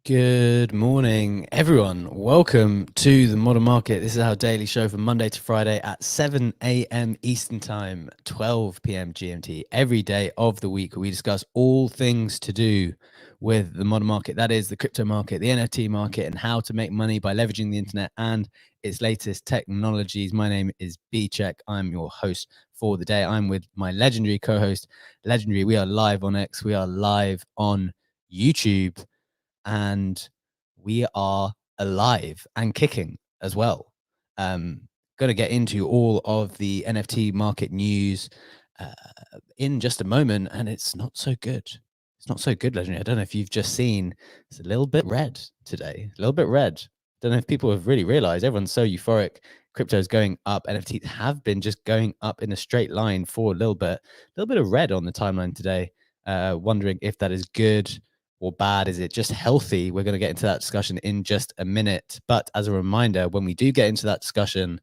Good morning, everyone. Welcome to the Modern Market. This is our daily show from Monday to Friday at 7 a.m. Eastern Time, 12 p.m. GMT, every day of the week. We discuss all things to do with the modern market. That is the crypto market, the NFT market, and how to make money by leveraging the internet and its latest technologies. My name is B-Check. I'm your host for the day. I'm with my legendary co-host, Legendary. We are live on X. We are live on YouTube. And we are alive and kicking as well. Going to get into all of the NFT market news in just a moment, and it's not so good. It's not so good, Legendary. I don't know if you've just seen, it's a little bit red today, a little bit red. Don't know if people have really realized everyone's so euphoric. Crypto is going up. NFTs have been just going up in a straight line for a little bit of red on the timeline today. Wondering if that is good or bad? Is it just healthy? We're going to get into that discussion in just a minute. But as a reminder, when we do get into that discussion,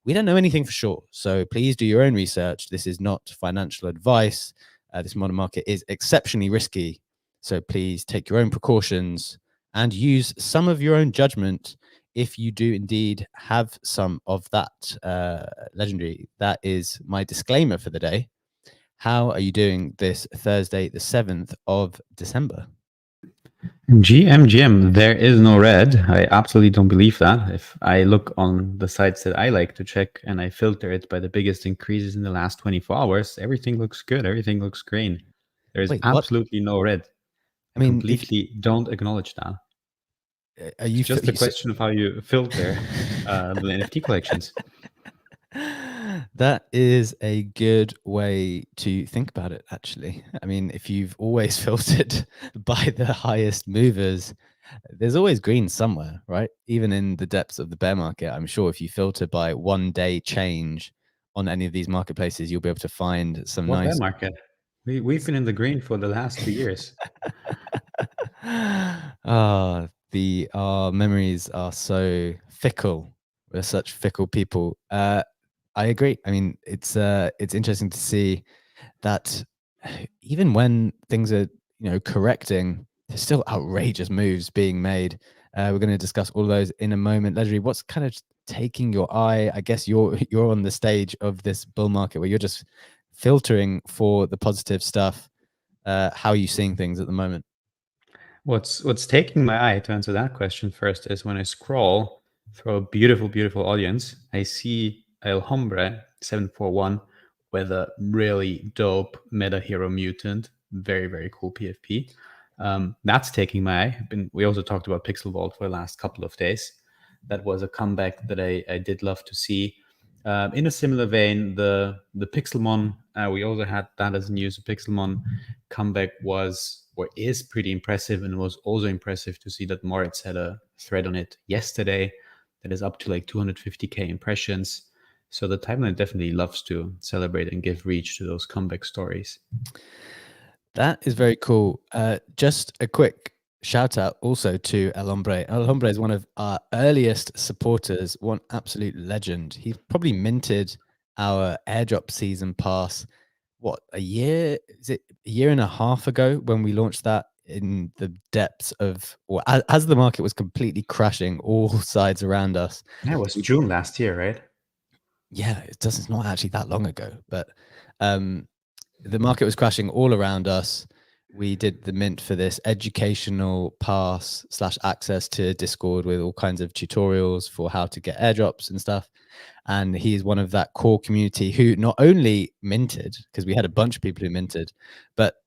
we don't know anything for sure. So please do your own research. This is not financial advice. This modern market is exceptionally risky. So please take your own precautions and use some of your own judgment if you do indeed have some of that. Legendary. That is my disclaimer for the day. How are you doing this Thursday, the 7th of December? GM, there is no red. I absolutely don't believe that. If I look on the sites that I like to check and I filter it by the biggest increases in the last 24 hours, everything looks good. Everything looks green. There is absolutely no red. I mean, completely don't acknowledge that. It's just a question of how you filter the NFT collections. That is a good way to think about it, actually. I mean, if you've always filtered by the highest movers, there's always green somewhere, right? Even in the depths of the bear market, I'm sure if you filter by 1 day change on any of these marketplaces, you'll be able to find some nice... bear market? We've been in the green for the last 2 years. Our memories are so fickle. We're such fickle people. I agree. I mean, it's interesting to see that even when things are, correcting, there's still outrageous moves being made. We're going to discuss all of those in a moment. Legendary, what's kind of taking your eye? I guess you're on the stage of this bull market where you're just filtering for the positive stuff. How are you seeing things at the moment? What's taking my eye, to answer that question first, is when I scroll through a beautiful audience, I see El Hombre 741 with a really dope meta hero mutant, very cool PFP. That's taking my eye. We also talked about Pixel Vault for the last couple of days. That was a comeback that I did love to see. In a similar vein, the Pixelmon, we also had that as news. The Pixelmon comeback was or is pretty impressive, and it was also impressive to see that Moritz had a thread on it yesterday that is up to like 250k impressions. So the timeline definitely loves to celebrate and give reach to those comeback stories. That is very cool. Just a quick shout out also to El Hombre. El Hombre is one of our earliest supporters, one absolute legend. He probably minted our airdrop season pass, what, a year? Is it a year and a half ago when we launched that in the depths of, or as the market was completely crashing all sides around us? Yeah, it was June last year, right? Yeah, it's not actually that long ago, but the market was crashing all around us. We did the mint for this educational pass / access to Discord with all kinds of tutorials for how to get airdrops and stuff. And he's one of that core community who not only minted, because we had a bunch of people who minted, but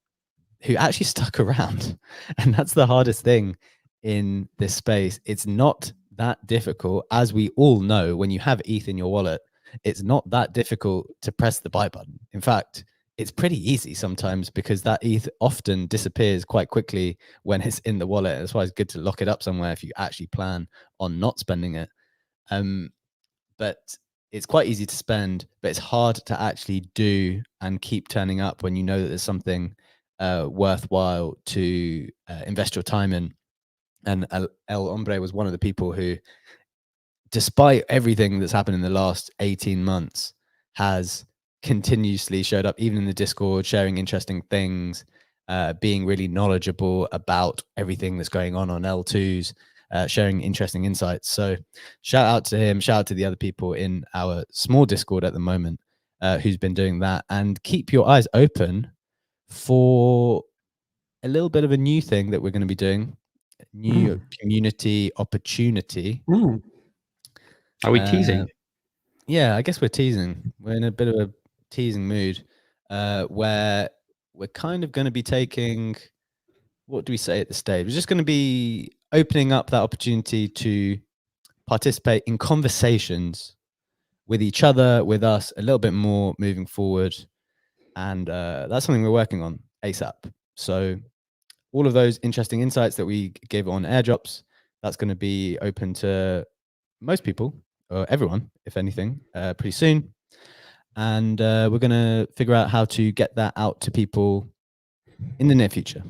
who actually stuck around. And that's the hardest thing in this space. It's not that difficult, as we all know. When you have ETH in your wallet, it's not that difficult to press the buy button. In fact, it's pretty easy sometimes because that ETH often disappears quite quickly when it's in the wallet. That's why it's good to lock it up somewhere if you actually plan on not spending it. But it's quite easy to spend, but it's hard to actually do and keep turning up when you know that there's something worthwhile to invest your time in. And El Hombre was one of the people who, despite everything that's happened in the last 18 months, has continuously showed up, even in the Discord, sharing interesting things. being really knowledgeable about everything that's going on L2s, sharing interesting insights. So shout out to him, shout out to the other people in our small Discord at the moment who's been doing that. And keep your eyes open for a little bit of a new thing that we're going to be doing, new community opportunity. Are we teasing? Yeah, I guess we're teasing. We're in a bit of a teasing mood where we're kind of going to be taking, what do we say at the stage? We're just going to be opening up that opportunity to participate in conversations with each other, with us, a little bit more moving forward. And that's something we're working on ASAP. So all of those interesting insights that we give on airdrops, that's going to be open to most people or everyone, if anything, pretty soon. And we're going to figure out how to get that out to people in the near future.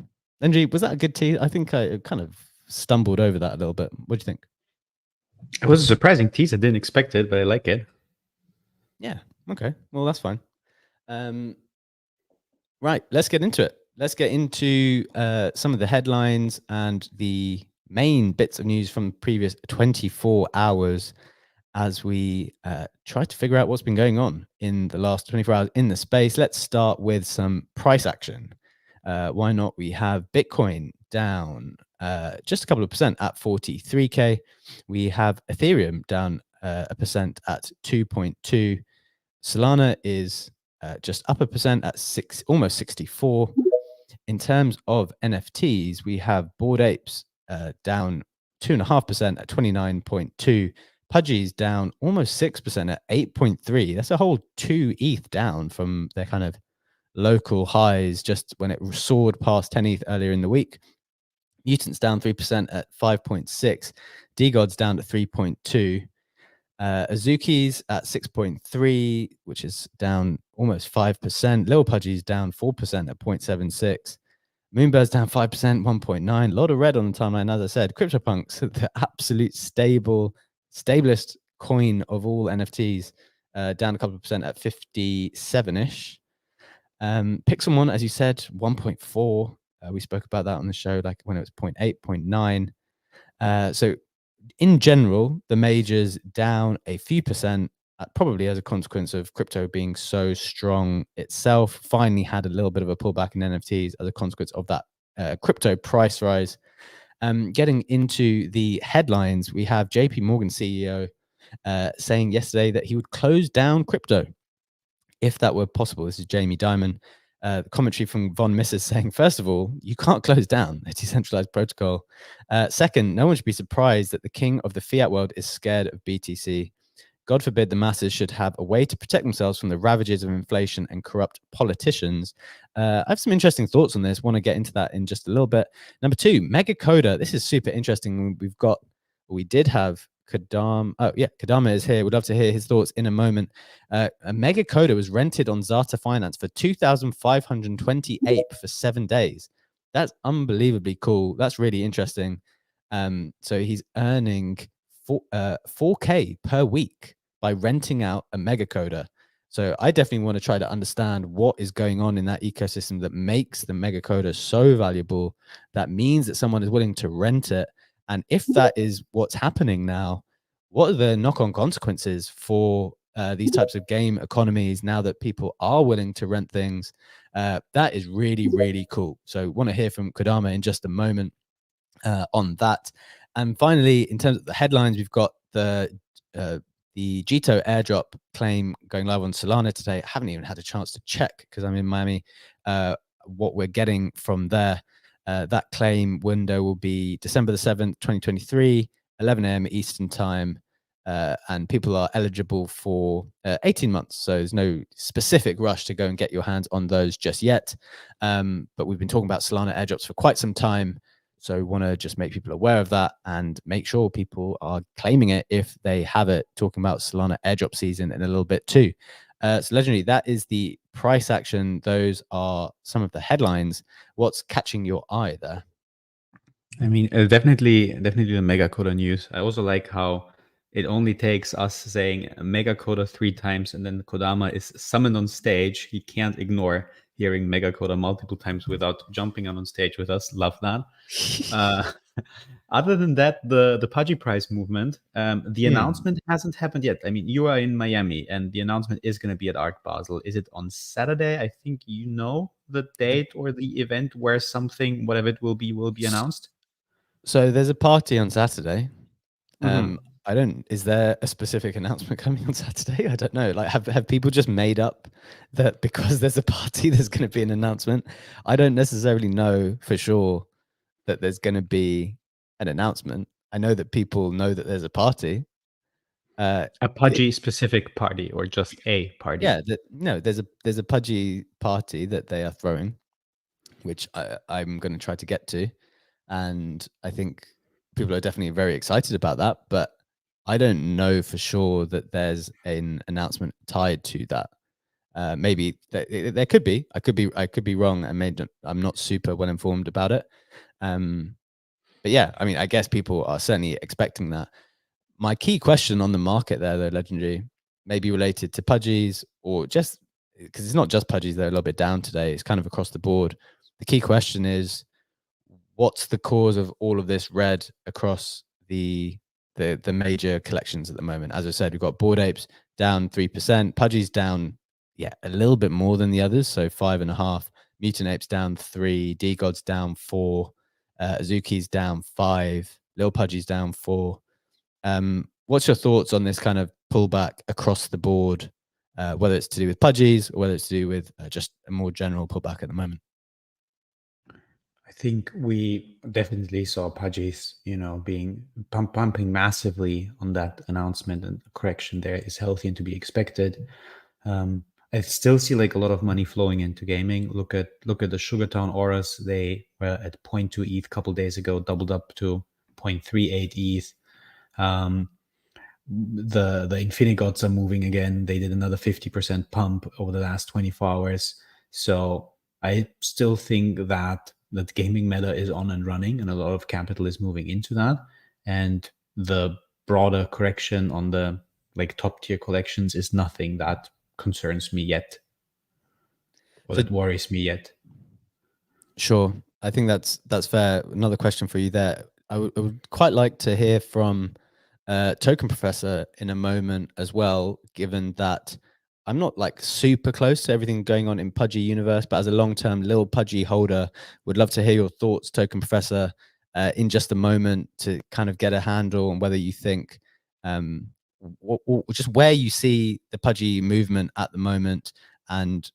Benji, was that a good tease? I think I kind of stumbled over that a little bit. What do you think? It was a surprising tease. I didn't expect it, but I like it. Yeah. Okay. Well, that's fine. Right. Let's get into it. Let's get into some of the headlines and the main bits of news from the previous 24 hours as we try to figure out what's been going on in the last 24 hours in the space. Let's start with some price action. Why not? We have Bitcoin down just a couple of percent at 43K. We have Ethereum down a percent at 2.2. Solana is just up a percent at almost 64. In terms of NFTs, we have Bored Apes down 2.5% at 29.2. Pudgy's down almost 6% at 8.3. That's a whole 2 ETH down from their kind of local highs just when it soared past 10 ETH earlier in the week. Mutants down 3% at 5.6. DGod's down to 3.2. Azuki's at 6.3, which is down almost 5%. Lil Pudgy's down 4% at 0.76. Moonbird's down 5%, 1.9. A lot of red on the timeline, as I said. CryptoPunks, the absolute stablest coin of all NFTs, down a couple of percent at 57-ish. Pixelmon, as you said, 1.4. We spoke about that on the show, like when it was 0.8, 0.9. So in general, the majors down a few percent, probably as a consequence of crypto being so strong itself. Finally had a little bit of a pullback in NFTs as a consequence of that crypto price rise. Getting into the headlines, we have JP Morgan CEO saying yesterday that he would close down crypto if that were possible. This is Jamie Dimon. Commentary from Von Mises saying, first of all, you can't close down a decentralized protocol. Second, no one should be surprised that the king of the fiat world is scared of BTC. God forbid the masses should have a way to protect themselves from the ravages of inflation and corrupt politicians. I have some interesting thoughts on this. Want to get into that in just a little bit. Number two, Mega Coda. This is super interesting. We did have Kadam. Oh, yeah, Kadama is here. We'd love to hear his thoughts in a moment. A Mega Coda was rented on Zata Finance for 2,528 for 7 days. That's unbelievably cool. That's really interesting. So he's earning 4K per week by renting out a Mega Coda. So I definitely want to try to understand what is going on in that ecosystem that makes the Mega Coda so valuable. That means that someone is willing to rent it. And if that is what's happening now, what are the knock-on consequences for these types of game economies now that people are willing to rent things? That is really, really cool. So want to hear from Kodama in just a moment on that. And finally, in terms of the headlines, we've got the Jito airdrop claim going live on Solana today. I haven't even had a chance to check because I'm in Miami. What we're getting from there. That claim window will be December the 7th, 2023, 11 a.m. Eastern time. And people are eligible for 18 months. So there's no specific rush to go and get your hands on those just yet. But we've been talking about Solana airdrops for quite some time. So we want to just make people aware of that and make sure people are claiming it if they have it. Talking about Solana airdrop season in a little bit too. So Legendary, that is the price action. Those are some of the headlines. What's catching your eye there? I mean, definitely the Mega Coda news. I also like how it only takes us saying Mega Coda 3 times and then Kodama is summoned on stage. He can't ignore hearing Mega Coda multiple times without jumping on stage with us. Love that. Uh, other than that, the Pudgy Prize movement, the announcement hasn't happened yet. I mean, you are in Miami, and the announcement is going to be at Art Basel. Is it on Saturday? I think you know the date or the event where something, whatever it will be announced. So there's a party on Saturday. Mhm. I don't. Is there a specific announcement coming on Saturday? I don't know. Like, have people just made up that because there's a party, there's going to be an announcement? I don't necessarily know for sure that there's going to be an announcement. I know that people know that there's a party. A It, Pudgy specific party or just a party? yeah, no, there's a Pudgy party that they are throwing, which I'm going to try to get to, and I think people are definitely very excited about that. But I don't know for sure that there's an announcement tied to that. Maybe there could be. I could be wrong, and maybe I'm not super well informed about it. But yeah, I mean, I guess people are certainly expecting that. My key question on the market there, though, Legendary, may be related to Pudgies or just because it's not just Pudgies, they're a little bit down today. It's kind of across the board. The key question is what's the cause of all of this red across the major collections at the moment? As I said, we've got Bored Apes down 3%, Pudgies down, yeah, a little bit more than the others, so 5.5%. Mutant Apes down 3%, D Gods down 4%, Azuki's down 5%, Lil Pudgy's down 4%. What's your thoughts on this kind of pullback across the board, whether it's to do with Pudgies or whether it's to do with just a more general pullback at the moment? I think we definitely saw Pudgies, being pumping massively on that announcement, and the correction there is healthy and to be expected. I still see like a lot of money flowing into gaming. Look at the Sugartown auras. They were at 0.2 ETH a couple days ago, doubled up to 0.38 ETH. The Infinigods are moving again. They did another 50% pump over the last 24 hours. So I still think that gaming meta is on and running, and a lot of capital is moving into that. And the broader correction on the like top tier collections is nothing that concerns me yet, or So that worries me yet. sure, I think that's fair. Another question for you there. I would quite like to hear from Token Professor in a moment as well, given that I'm not like super close to everything going on in Pudgy universe, but as a long-term Lil Pudgy holder, would love to hear your thoughts, Token Professor, in just a moment to kind of get a handle on whether you think um, just where you see the Pudgy movement at the moment and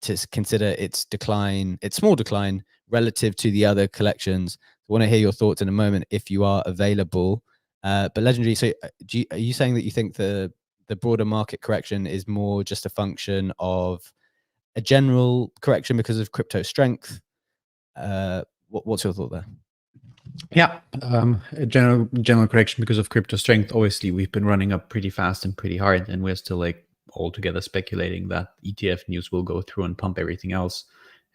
to consider its decline, its small decline relative to the other collections. I want to hear your thoughts in a moment if you are available. But Legendary, so are you saying that you think the broader market correction is more just a function of a general correction because of crypto strength? What's your thought there? Yeah, a general correction because of crypto strength. Obviously, we've been running up pretty fast and pretty hard, and we're still like altogether speculating that ETF news will go through and pump everything else,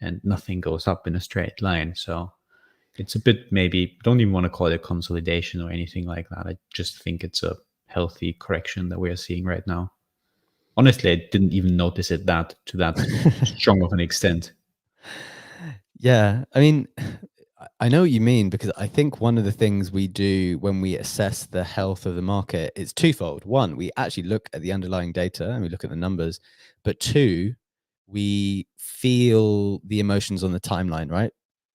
and nothing goes up in a straight line. So it's a bit, maybe don't even want to call it a consolidation or anything like that. I just think it's a healthy correction that we are seeing right now. Honestly, I didn't even notice it to that strong of an extent. Yeah, I mean, I know what you mean because I think one of the things we do when we assess the health of the market is twofold. One, we actually look at the underlying data and we look at the numbers, but two, we feel the emotions on the timeline, right?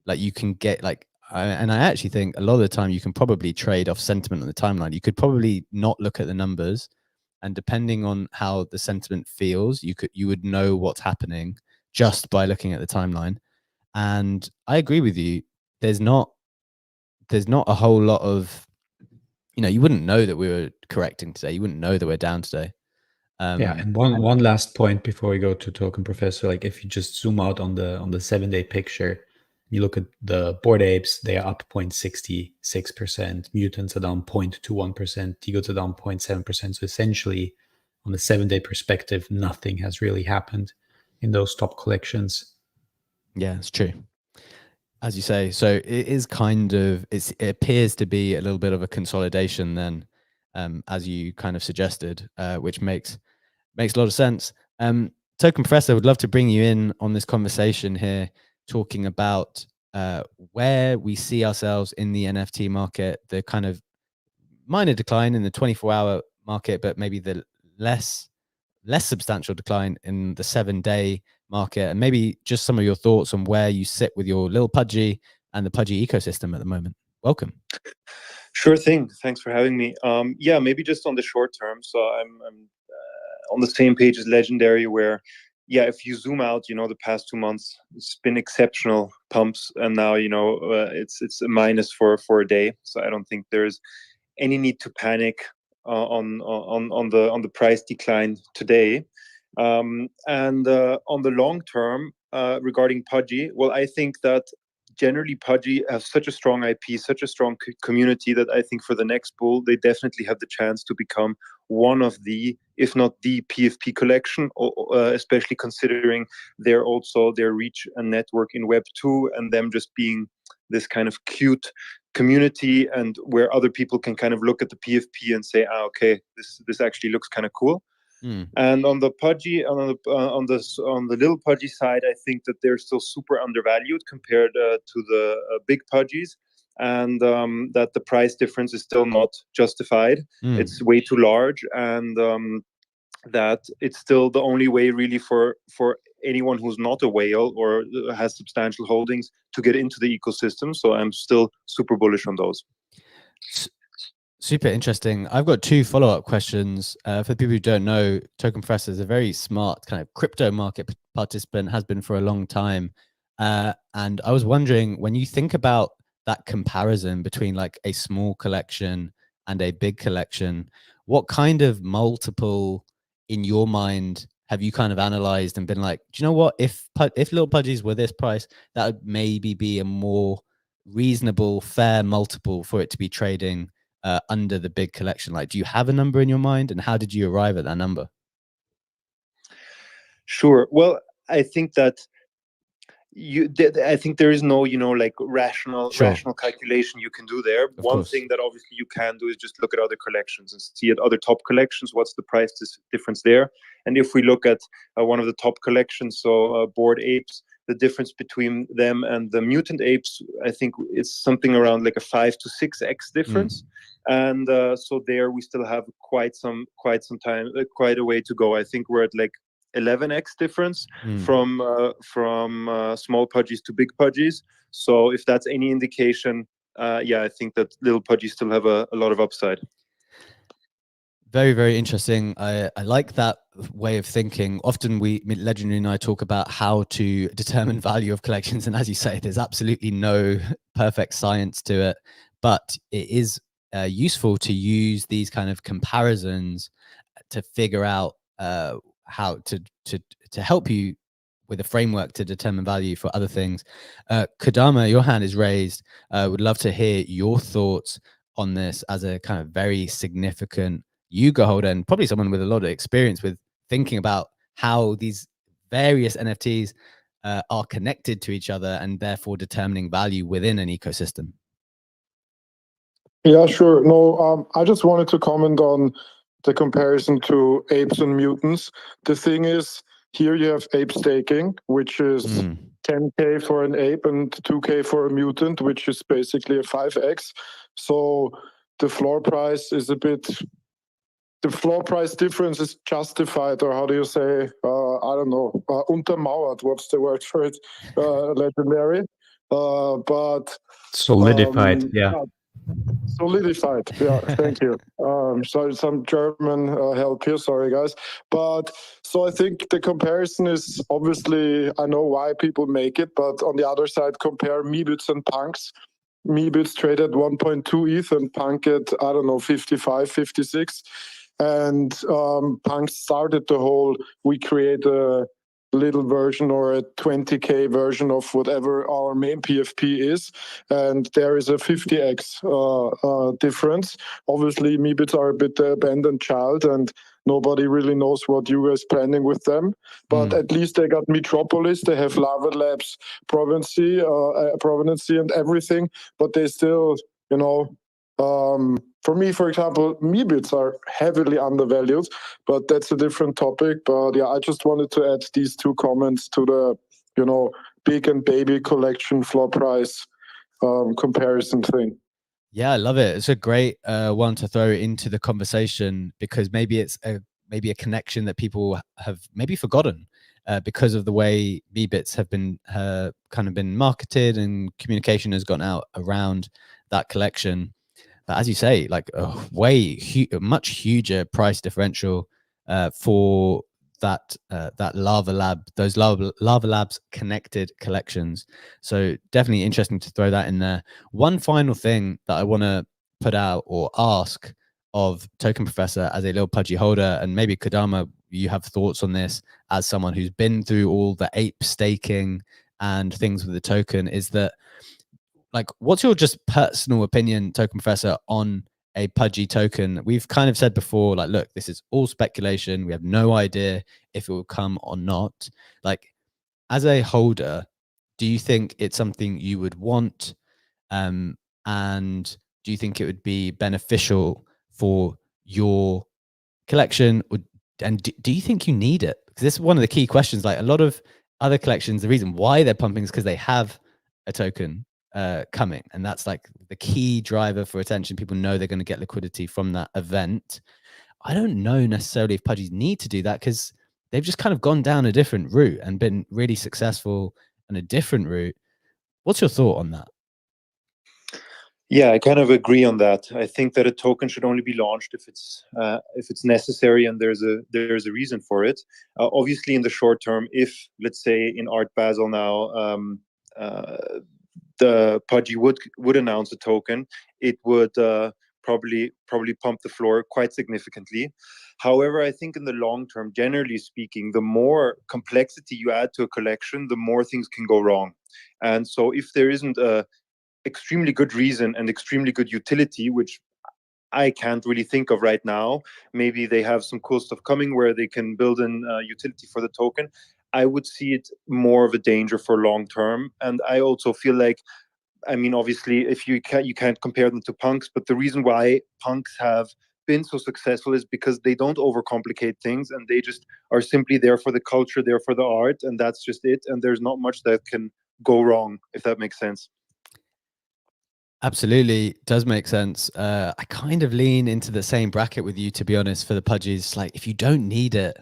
Like you can get and I actually think a lot of the time you can probably trade off sentiment on the timeline. You could probably not look at the numbers, and depending on how the sentiment feels, you would know what's happening just by looking at the timeline. And I agree with you. There's not a whole lot of, you wouldn't know that we were correcting today. You wouldn't know that we're down today. Yeah, and And one last point before we go to Token Professor, like if you just zoom out on the 7-day picture, you look at the Bored Apes, they are up 0.66%, Mutants are down 0.21%, Digots are down 0.7%. So essentially, on the 7-day perspective, nothing has really happened in those top collections. yeah, it's true. As you say, so it is kind of it appears to be a little bit of a consolidation then, as you kind of suggested, which makes a lot of sense. Token Professor, would love to bring you in on this conversation here, talking about where we see ourselves in the NFT market, the kind of minor decline in the 24-hour market, but maybe the less substantial decline in the 7-day market, and maybe just some of your thoughts on where you sit with your Lil Pudgy and the Pudgy ecosystem at the moment. Welcome. Sure thing. Thanks for having me. Yeah, maybe just on the short term. So I'm on the same page as Legendary, where, yeah, if you zoom out, the past 2 months, it's been exceptional pumps, and now it's a minus for a day. So I don't think there's any need to panic on the price decline today. And on the long term, regarding Pudgy, well, I think that generally Pudgy has such a strong IP, such a strong community, that I think for the next bull, they definitely have the chance to become one of the, if not the PFP collection, especially considering their reach and network in Web 2, and them just being this kind of cute community, and where other people can kind of look at the PFP and say, okay, this actually looks kind of cool. And on the Pudgy, on the little Pudgy side, I think that they're still super undervalued compared to the big Pudgies, and that the price difference is still not justified. It's way too large, and that it's still the only way really for anyone who's not a whale or has substantial holdings to get into the ecosystem. So I'm still super bullish on those. Super interesting. I've got two follow-up questions. For the people who don't know, Token Professor is a very smart kind of crypto market participant, has been for a long time. And I was wondering, when you think about that comparison between like a small collection and a big collection, what kind of multiple in your mind have you kind of analyzed and been like, do you know what, if Little Pudgies were this price, that would maybe be a more reasonable, fair multiple for it to be trading under the big collection? Like, do you have a number in your mind, and how did you arrive at that number? Sure. Well, I think that I think there is no, like rational calculation you can do there. One thing that obviously you can do is just look at other collections and see at other top collections, what's the price difference there. And if we look at one of the top collections, so Bored Apes, the difference between them and the Mutant Apes, I think it's something around like a 5 to 6x difference. And so there we still have quite some time, quite a way to go. I think we're at like 11x difference from small Pudgies to big Pudgies. So if that's any indication, yeah, I think that little Pudgies still have a lot of upside. Very, very interesting. I like that way of thinking. Often Legendary and I talk about how to determine value of collections. And as you say, there's absolutely no perfect science to it, but it is useful to use these kind of comparisons to figure out how to help you with a framework to determine value for other things. Kodama, your hand is raised. Would love to hear your thoughts on this as a kind of very significant Yuga holder, and probably someone with a lot of experience with thinking about how these various NFTs are connected to each other and therefore determining value within an ecosystem. Yeah, sure. No, I just wanted to comment on the comparison to apes and mutants. The thing is, here you have ape staking, which is 10K for an ape and 2K for a mutant, which is basically a 5x. So the floor price is the floor price difference is justified, or how do you say? I don't know. Untermauert, what's the word for it? Legendary. But solidified, yeah. Solidified, yeah, thank you. Sorry, some German help here, sorry guys. But so I think the comparison is obviously, I know why people make it, but on the other side, compare Meebits and Punks. Meebits trade at 1.2 ETH and Punk at, I don't know, 55, 56. And Punk started the whole, we create a little version or a 20K version of whatever our main PFP is, and there is a 50x difference. Obviously, Meebits are a bit the abandoned child, and nobody really knows what you guys planning with them. But at least they got Metropolis, they have Lava Labs, Provenance, and everything. But they still, For me, for example, Meebits are heavily undervalued, but that's a different topic. But yeah, I just wanted to add these two comments to the, big and baby collection floor price comparison thing. Yeah, I love it. It's a great one to throw into the conversation, because maybe it's maybe a connection that people have maybe forgotten because of the way Meebits have been kind of been marketed, and communication has gone out around that collection. But as you say, like a much huger price differential for that Lava Lab, those Lava Labs connected collections. So definitely interesting to throw that in there. One final thing that I want to put out or ask of Token Professor as a little pudgy holder, and maybe Kodama, you have thoughts on this as someone who's been through all the ape staking and things with the token, is that, like, what's your just personal opinion, Token Professor, on a pudgy token? We've kind of said before, like, look, this is all speculation. We have no idea if it will come or not. Like, as a holder, do you think it's something you would want? And do you think it would be beneficial for your collection? And do you think you need it? Because this is one of the key questions. Like, a lot of other collections, the reason why they're pumping is because they have a token coming, and that's like the key driver for attention. People know they're going to get liquidity from that event. I don't know necessarily if pudgies need to do that, because they've just kind of gone down a different route and been really successful on a different route. What's your thought on that? Yeah, I kind of agree on that. I think that a token should only be launched if it's necessary and there's a reason for it. Obviously, in the short term, if, let's say, in Art Basel now, the pudgy would announce a token, it would probably pump the floor quite significantly. However, I think in the long term, generally speaking, the more complexity you add to a collection, the more things can go wrong. And so if there isn't a extremely good reason and extremely good utility, which I can't really think of right now, maybe they have some cool stuff coming where they can build in utility for the token, I would see it more of a danger for long term. And I also feel like, I mean, obviously, if you can't compare them to punks, but the reason why punks have been so successful is because they don't overcomplicate things, and they just are simply there for the culture, there for the art, and that's just it. And there's not much that can go wrong, if that makes sense. Absolutely does make sense. I kind of lean into the same bracket with you, to be honest, for the pudgies. Like, if you don't need it,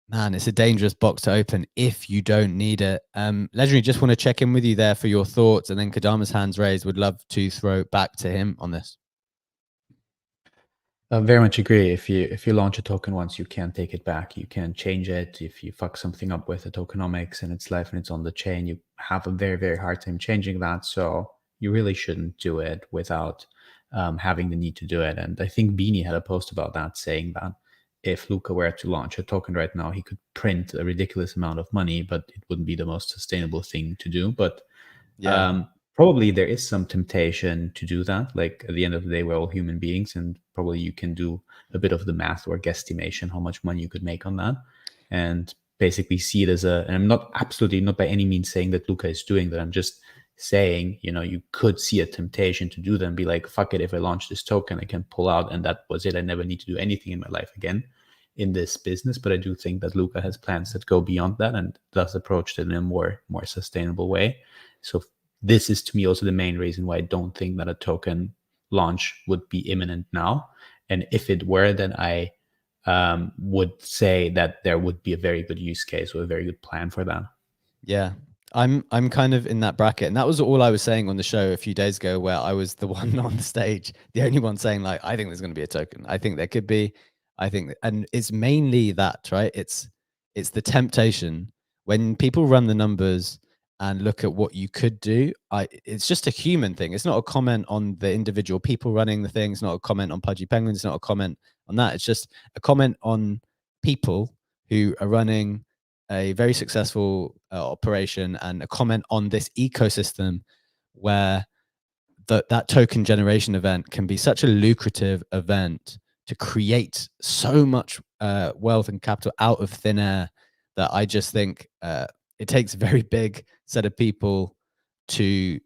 man, it's a dangerous box to open if you don't need it. Legendary, just want to check in with you there for your thoughts, and then Kodama's hands raised. Would love to throw back to him on this. I very much agree. If you launch a token once, you can't take it back. You can't change it. If you fuck something up with the tokenomics and its life and it's on the chain, you have a very, very hard time changing that. So you really shouldn't do it without having the need to do it. And I think Beanie had a post about that, saying that if Luca were to launch a token right now, he could print a ridiculous amount of money, but it wouldn't be the most sustainable thing to do. But Yeah. probably there is some temptation to do that. Like, at the end of the day, we're all human beings, and probably you can do a bit of the math or guesstimation how much money you could make on that, and basically see it as and I'm not by any means saying that Luca is doing that. I'm just saying, you could see a temptation to do that and be like, fuck it, if I launch this token, I can pull out, and that was it. I never need to do anything in my life again in this business. But I do think that Luca has plans that go beyond that and does approach it in a more sustainable way. So this is, to me, also the main reason why I don't think that a token launch would be imminent now. And if it were, then I would say that there would be a very good use case or a very good plan for that. Yeah, I'm kind of in that bracket, and that was all I was saying on the show a few days ago, where I was the one on the stage, the only one saying, like, I think there's going to be a token. I think there could be. I think, and it's mainly that, right? It's the temptation when people run the numbers and look at what you could do. It's just a human thing. It's not a comment on the individual people running the thing. It's not a comment on Pudgy Penguins. It's not a comment on that. It's just a comment on people who are running a very successful operation, and a comment on this ecosystem where that token generation event can be such a lucrative event to create so much wealth and capital out of thin air, that I just think it takes a very big set of people to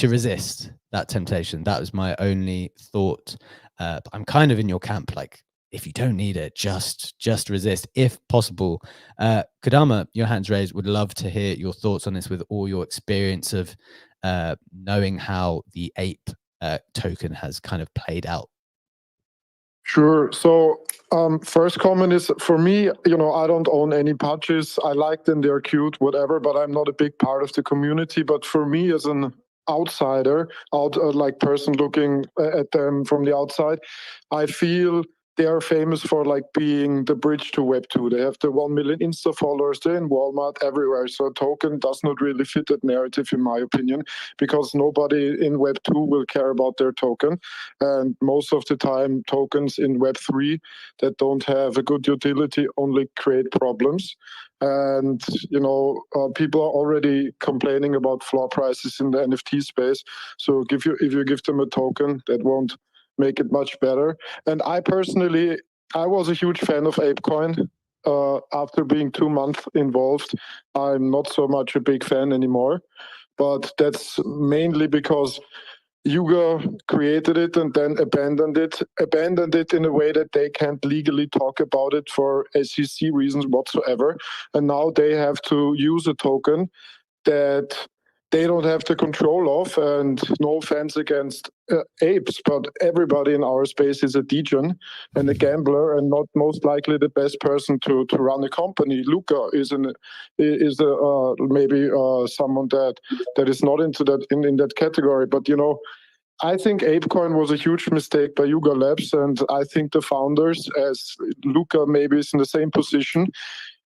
resist. that temptation. That was my only thought. But I'm kind of in your camp. Like, if you don't need it, just resist if possible. Kodama, your hand's raised. Would love to hear your thoughts on this with all your experience of knowing how the ape token has kind of played out. Sure. So, first comment is for me, I don't own any patches. I like them, they're cute, whatever, but I'm not a big part of the community. But for me, as an outsider, like person looking at them from the outside, I feel they are famous for like being the bridge to Web 2. They have the 1 million Insta followers, they're in Walmart everywhere. So a token does not really fit that narrative, in my opinion, because nobody in Web 2 will care about their token. And most of the time, tokens in Web 3 that don't have a good utility only create problems. And people are already complaining about floor prices in the NFT space. So if you give them a token, that won't make it much better. And I was a huge fan of ApeCoin. After being 2 months involved, I'm not so much a big fan anymore. But that's mainly because Yuga created it and then abandoned it in a way that they can't legally talk about it for SEC reasons whatsoever. And now they have to use a token that they don't have the control of. And no offense against apes, but everybody in our space is a degen and a gambler, and not most likely the best person to run a company. Luca is maybe someone that is not into that in that category. But I think ApeCoin was a huge mistake by Yuga Labs, and I think the founders, as Luca maybe is in the same position,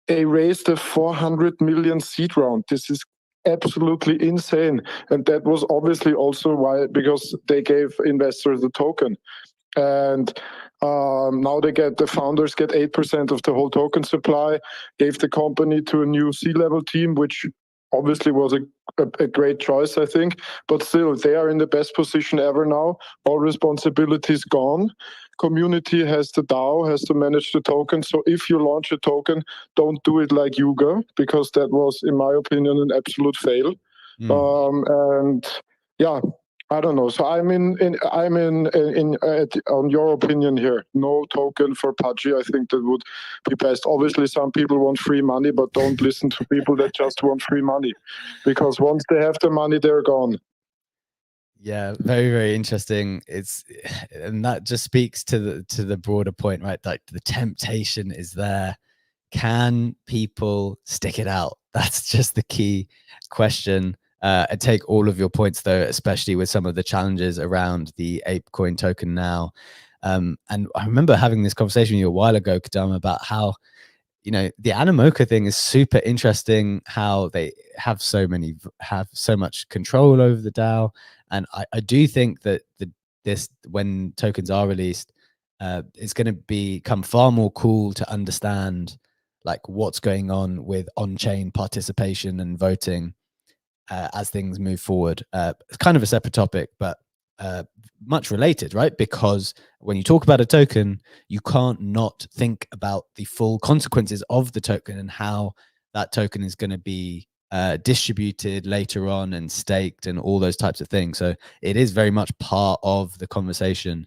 they raised a 400 million seed round. This is absolutely insane. And that was obviously also why, because they gave investors the token. And now the founders get 8% of the whole token supply, gave the company to a new C-level team, which obviously was a great choice, I think. But still, they are in the best position ever now. All responsibilities gone. Community has the DAO, has to manage the token. So if you launch a token, don't do it like Yuga, because that was, in my opinion, an absolute fail. And yeah, I don't know. So on your opinion here. No token for Pudgy. I think that would be best. Obviously, some people want free money, but don't listen to people that just want free money, because once they have the money, they're gone. Yeah, very, very interesting. And that just speaks to the broader point, right? Like the temptation is there. Can people stick it out? That's just the key question. I take all of your points though, especially with some of the challenges around the ApeCoin token now. And I remember having this conversation with you a while ago, Kadam, about how the Animoca thing is super interesting, how they have so much control over the DAO. And I do think that this, when tokens are released, it's going to become far more cool to understand like what's going on with on-chain participation and voting as things move forward. It's kind of a separate topic, but much related, right? Because when you talk about a token, you can't not think about the full consequences of the token and how that token is going to be distributed later on and staked and all those types of things. So it is very much part of the conversation.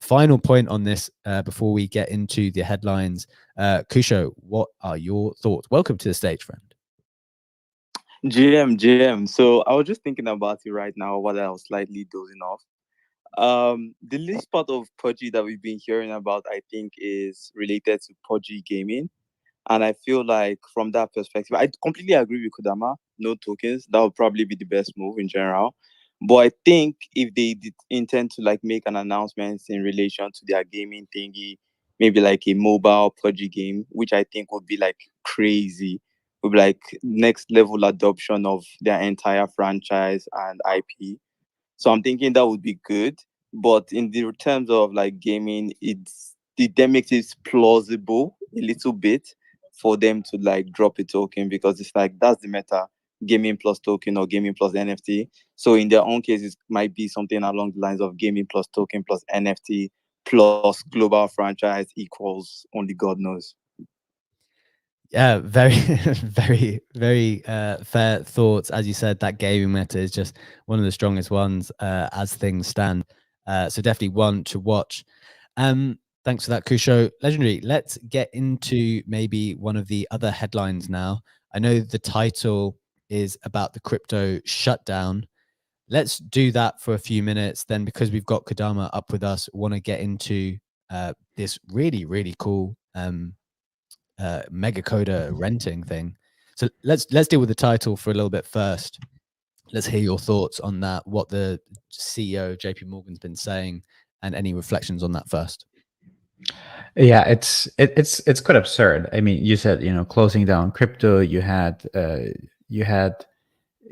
Final point on this before we get into the headlines. Kusho, what are your thoughts? Welcome to the stage, friend. GM. So I was just thinking about it right now while I was slightly dozing off. The least part of Pudgy that we've been hearing about, I think, is related to Pudgy gaming. And I feel like from that perspective, I completely agree with Kodama. No tokens. That would probably be the best move in general. But I think if they did intend to like make an announcement in relation to their gaming thingy, maybe like a mobile Pudgy game, which I think would be like crazy, would be like next level adoption of their entire franchise and IP. So I'm thinking that would be good. But in the terms of like gaming, that makes it plausible a little bit for them to like drop a token, because it's like that's the meta, gaming plus token or gaming plus NFT. So in their own case, it might be something along the lines of gaming plus token plus NFT plus global franchise equals only God knows. Yeah, very, very fair thoughts. As you said, that gaming meta is just one of the strongest ones as things stand. So definitely one to watch. Thanks for that, Kusho. Legendary. Let's get into maybe one of the other headlines now. I know the title is about the crypto shutdown. Let's do that for a few minutes. Then, because we've got Kodama up with us, want to get into this really, really cool mega coda renting thing. So let's deal with the title for a little bit first. Let's hear your thoughts on that, what the CEO JP Morgan's been saying, and any reflections on that first. Yeah, it's quite absurd. I mean, you said, closing down crypto. You had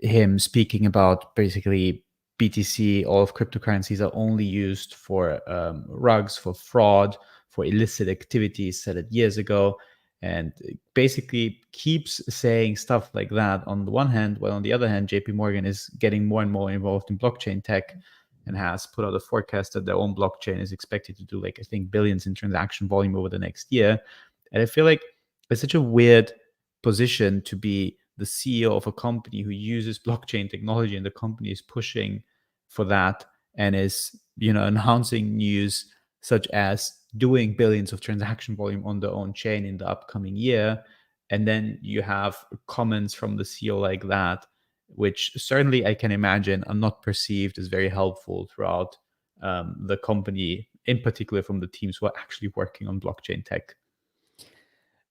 him speaking about basically BTC. All of cryptocurrencies are only used for rugs, for fraud, for illicit activities. Said it years ago, and basically keeps saying stuff like that on the one hand, while on the other hand, JP Morgan is getting more and more involved in blockchain tech, and has put out a forecast that their own blockchain is expected to do, like, I think, billions in transaction volume over the next year. And I feel like it's such a weird position to be the CEO of a company who uses blockchain technology, and the company is pushing for that and is, announcing news such as doing billions of transaction volume on their own chain in the upcoming year. And then you have comments from the CEO like that, which certainly I can imagine are not perceived as very helpful throughout the company, in particular from the teams who are actually working on blockchain tech.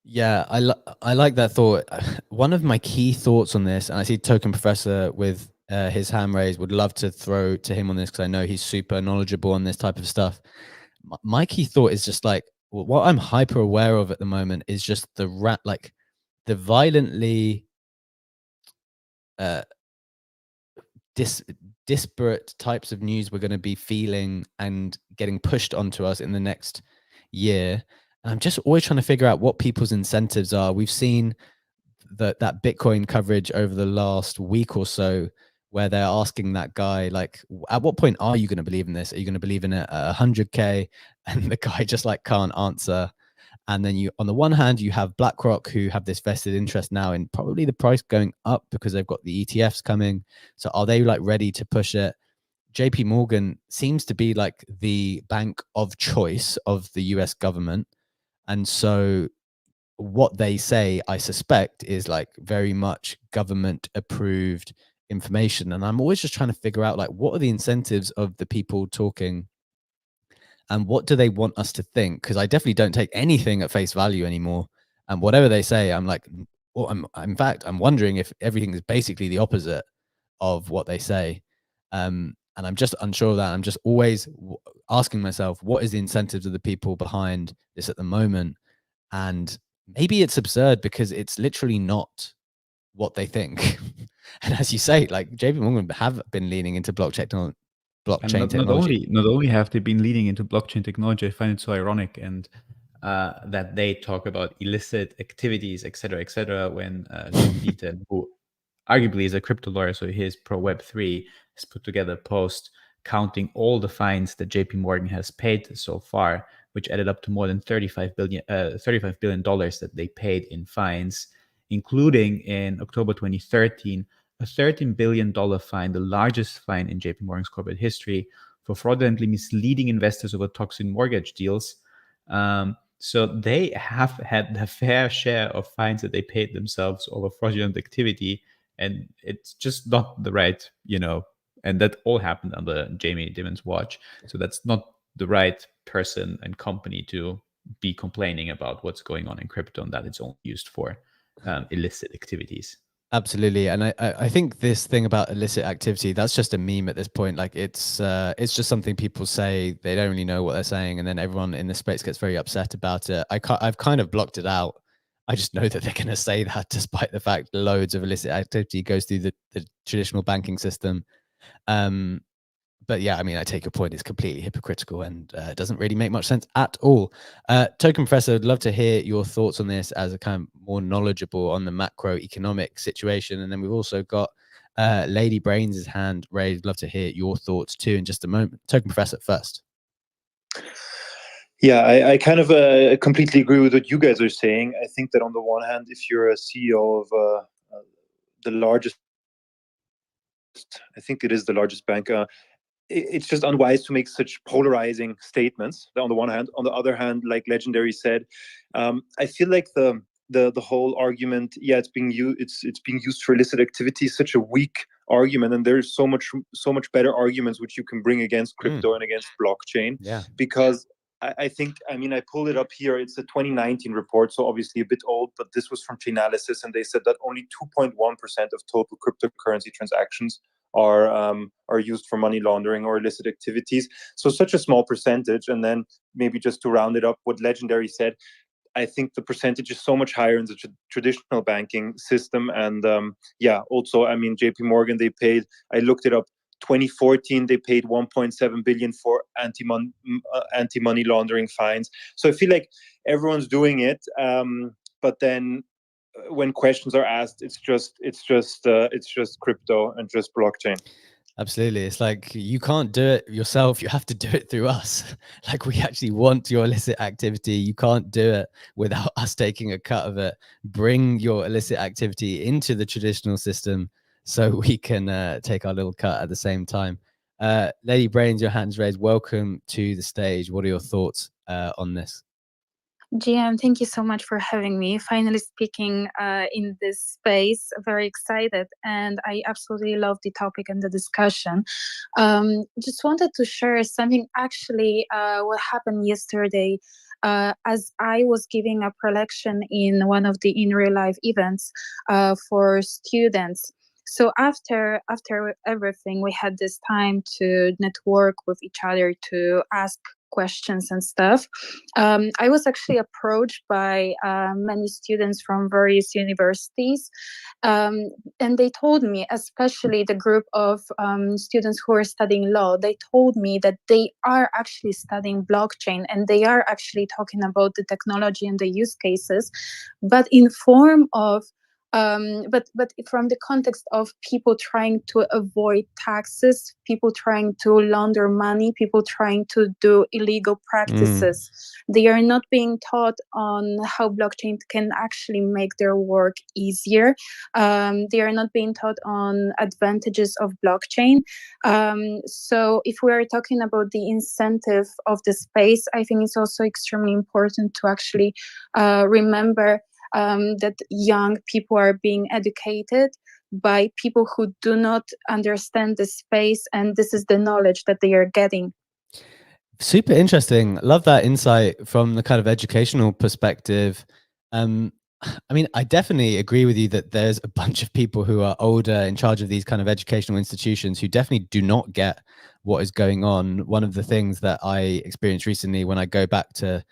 Yeah, I like that thought. One of my key thoughts on this, and I see Token Professor with his hand raised, would love to throw to him on this because I know he's super knowledgeable on this type of stuff. My key thought is just like what I'm hyper aware of at the moment is just the violently disparate types of news we're going to be feeling and getting pushed onto us in the next year. And I'm just always trying to figure out what people's incentives are. We've seen that Bitcoin coverage over the last week or so, where they're asking that guy, like, at what point are you going to believe in this? Are you going to believe in it at 100K? And the guy just like can't answer. And then you, on the one hand, you have BlackRock, who have this vested interest now in probably the price going up because they've got the ETFs coming. So are they like ready to push it? JP Morgan seems to be like the bank of choice of the US government. And so what they say, I suspect, is like very much government approved information. And I'm always just trying to figure out, like, what are the incentives of the people talking and what do they want us to think? Because I definitely don't take anything at face value anymore. And whatever they say, I'm like, well, in fact, I'm wondering if everything is basically the opposite of what they say. And I'm just unsure of that. I'm just always asking myself, what is the incentives of the people behind this at the moment? And maybe it's absurd because it's literally not what they think. And as you say, like JP Morgan have been leaning into blockchain And technology. not only have they been leading into blockchain technology, I find it so ironic and that they talk about illicit activities, et cetera, when John Deaton, who arguably is a crypto lawyer, so he's pro Web3, has put together a post counting all the fines that JP Morgan has paid so far, which added up to more than $35 billion that they paid in fines, including in October 2013, a $13 billion fine, the largest fine in JP Morgan's corporate history, for fraudulently misleading investors over toxic mortgage deals. So they have had the fair share of fines that they paid themselves over fraudulent activity, and it's just not the right, and that all happened under Jamie Dimon's watch. So that's not the right person and company to be complaining about what's going on in crypto, and that it's only used for illicit activities. Absolutely. And I think this thing about illicit activity, that's just a meme at this point. Like it's just something people say, they don't really know what they're saying. And then everyone in the space gets very upset about it. I've kind of blocked it out. I just know that they're going to say that despite the fact loads of illicit activity goes through the traditional banking system. But yeah, I mean, I take your point. It's completely hypocritical and it doesn't really make much sense at all. Token Professor, I'd love to hear your thoughts on this as a kind of more knowledgeable on the macroeconomic situation. And then we've also got Lady Brains' hand raised. Love to hear your thoughts too in just a moment. Token Professor first. Yeah, I kind of completely agree with what you guys are saying. I think that on the one hand, if you're a CEO of the largest, I think it is the largest bank, it's just unwise to make such polarizing statements. On the one hand, on the other hand, like Legendary said, I feel like the whole argument, yeah, it's being used for illicit activity, is such a weak argument, and there's so much better arguments which you can bring against crypto and against blockchain. Yeah. Because I think, I mean, I pulled it up here. It's a 2019 report, so obviously a bit old, but this was from Chainalysis, and they said that only 2.1% of total cryptocurrency transactions are used for money laundering or illicit activities. So such a small percentage. And then maybe just to round it up, what Legendary said, I think the percentage is so much higher in the traditional banking system. And yeah, also, I mean, JP Morgan, they paid, I looked it up, 2014 they paid 1.7 billion for anti-money laundering fines. So I feel like everyone's doing it, but then when questions are asked, it's just crypto and just blockchain. Absolutely. It's like you can't do it yourself. You have to do it through us. Like we actually want your illicit activity. You can't do it without us taking a cut of it. Bring your illicit activity into the traditional system so we can take our little cut at the same time. Lady Brains, your hand's raised. Welcome to the stage. What are your thoughts on this? GM, thank you so much for having me. Finally speaking in this space. Very excited, and I absolutely love the topic and the discussion. Just wanted to share something actually what happened yesterday. As I was giving a prelection in one of the in real life events for students. So after everything, we had this time to network with each other, to ask questions and stuff. I was actually approached by many students from various universities, and they told me, especially the group of students who are studying law, they told me that they are actually studying blockchain and they are actually talking about the technology and the use cases, but in form of but from the context of people trying to avoid taxes, people trying to launder money, people trying to do illegal practices. They are not being taught on how blockchain can actually make their work easier. They are not being taught on advantages of blockchain. So if we are talking about the incentive of the space, I think it's also extremely important to actually remember that young people are being educated by people who do not understand the space, and this is the knowledge that they are getting. Super interesting. Love that insight from the kind of educational perspective. I mean, I definitely agree with you that there's a bunch of people who are older in charge of these kind of educational institutions who definitely do not get what is going on. One of the things that I experienced recently when I go back to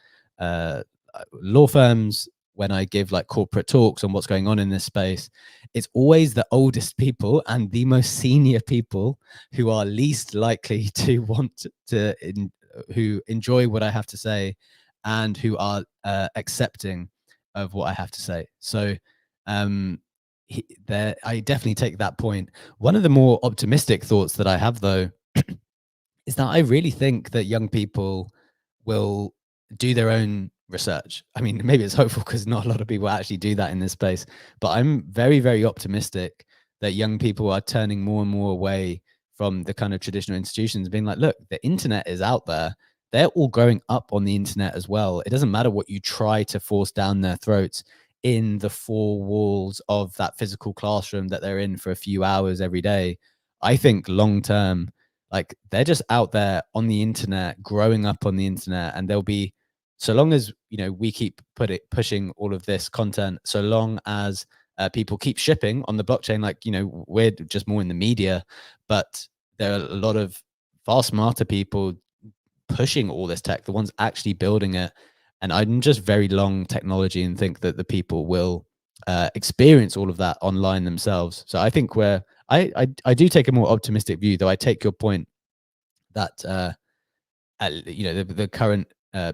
law firms, when I give like corporate talks on what's going on in this space, it's always the oldest people and the most senior people who are least likely to want to who enjoy what I have to say and who are accepting of what I have to say. So I definitely take that point. One of the more optimistic thoughts that I have, though, is that I really think that young people will do their own research. I mean, maybe it's hopeful because not a lot of people actually do that in this space, but I'm very, very optimistic that young people are turning more and more away from the kind of traditional institutions, being like, look, the internet is out there. They're all growing up on the internet as well. It doesn't matter what you try to force down their throats in the four walls of that physical classroom that they're in for a few hours every day. I think long term, like they're just out there on the internet, growing up on the internet, and they'll be, so long as we keep pushing all of this content, so long as people keep shipping on the blockchain, like we're just more in the media, but there are a lot of far smarter people pushing all this tech, the ones actually building it. And I'm just very long technology and think that the people will experience all of that online themselves. So I think I do take a more optimistic view, though I take your point that the current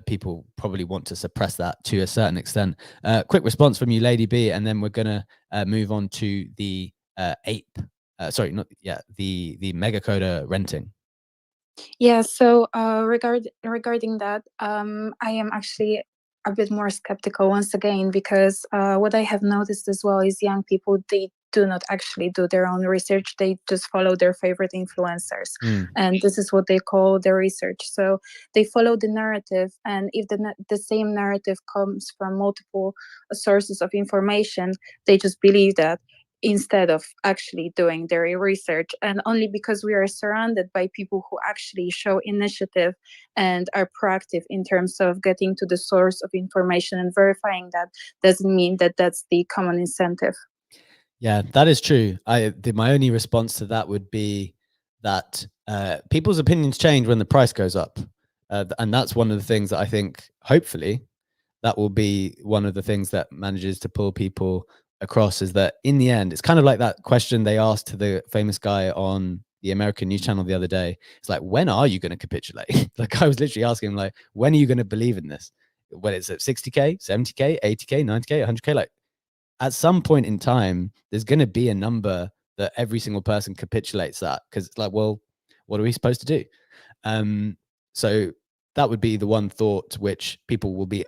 people probably want to suppress that to a certain extent. Quick response from you, Lady B, and then we're gonna move on to the ape. The mega coder renting. Yeah, so regarding that, I am actually a bit more skeptical once again, because what I have noticed as well is young people, they do not actually do their own research. They just follow their favorite influencers, and this is what they call their research. So they follow the narrative, and if the same narrative comes from multiple sources of information, they just believe that, instead of actually doing their research. And only because we are surrounded by people who actually show initiative and are proactive in terms of getting to the source of information and verifying that, doesn't mean that that's the common incentive. Yeah, that is true. My only response to that would be that people's opinions change when the price goes up. And that's one of the things that I think, hopefully, that will be one of the things that manages to pull people across, is that in the end, it's kind of like that question they asked to the famous guy on the American news channel the other day. It's like, when are you going to capitulate? Like, I was literally asking him, like, when are you going to believe in this? When it's at 60K, 70K, 80K, 90K, 100K, like, at some point in time, there's going to be a number that every single person capitulates at, because it's like, well, what are we supposed to do? So that would be the one thought which people will be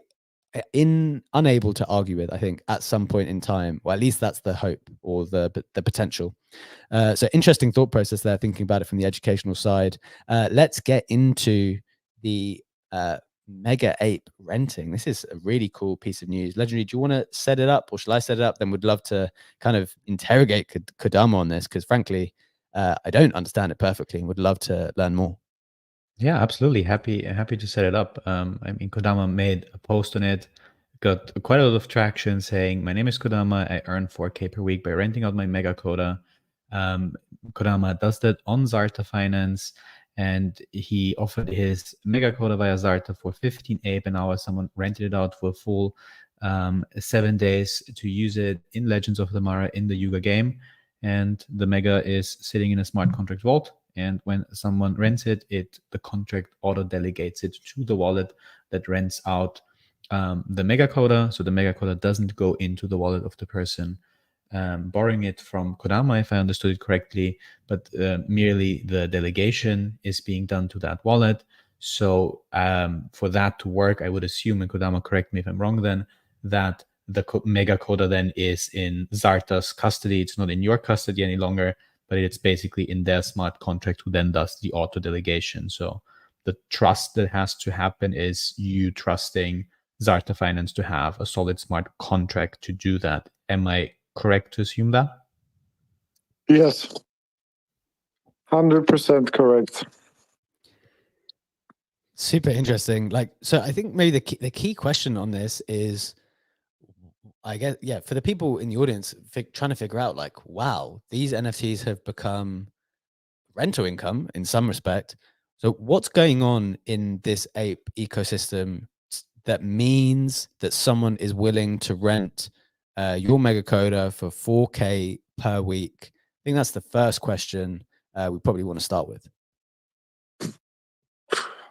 unable to argue with, I think, at some point in time. Well, at least that's the hope, or the potential. So interesting thought process there, thinking about it from the educational side. Let's get into the Mega Ape renting. This is a really cool piece of news. Legendary, do you want to set it up, or shall I set it up? Then would love to kind of interrogate Kodama on this, because frankly, I don't understand it perfectly and would love to learn more. Yeah, absolutely. Happy to set it up. I mean, Kodama made a post on it, got quite a lot of traction saying, "My name is Kodama. I earn 4K per week by renting out my Mega Coda." Kodama does that on Zarta Finance, and he offered his Mega Coda via Zarta for 15 APE an hour. Someone rented it out for a full 7 days to use it in Legends of the Mara in the Yuga game, and the Mega is sitting in a smart contract vault. And when someone rents it, the contract auto delegates it to the wallet that rents out the Mega Coda. So the Mega Coda doesn't go into the wallet of the person borrowing it from Kodama, if I understood it correctly, but merely the delegation is being done to that wallet. So for that to work, I would assume, and Kodama, correct me if I'm wrong then, that the Mega Coda then is in Zarta's custody. It's not in your custody any longer, but it's basically in their smart contract, who then does the auto delegation. So the trust that has to happen is you trusting Zarta Finance to have a solid smart contract to do that. Am I correct to assume that? Yes, 100% correct. Super interesting. Like, so I think maybe the key question on this is, I guess, yeah, for the people in the audience trying to figure out, like, wow, these NFTs have become rental income in some respect. So what's going on in this ape ecosystem that means that someone is willing to rent your Mega Coda for 4K per week? I think that's the first question we probably want to start with.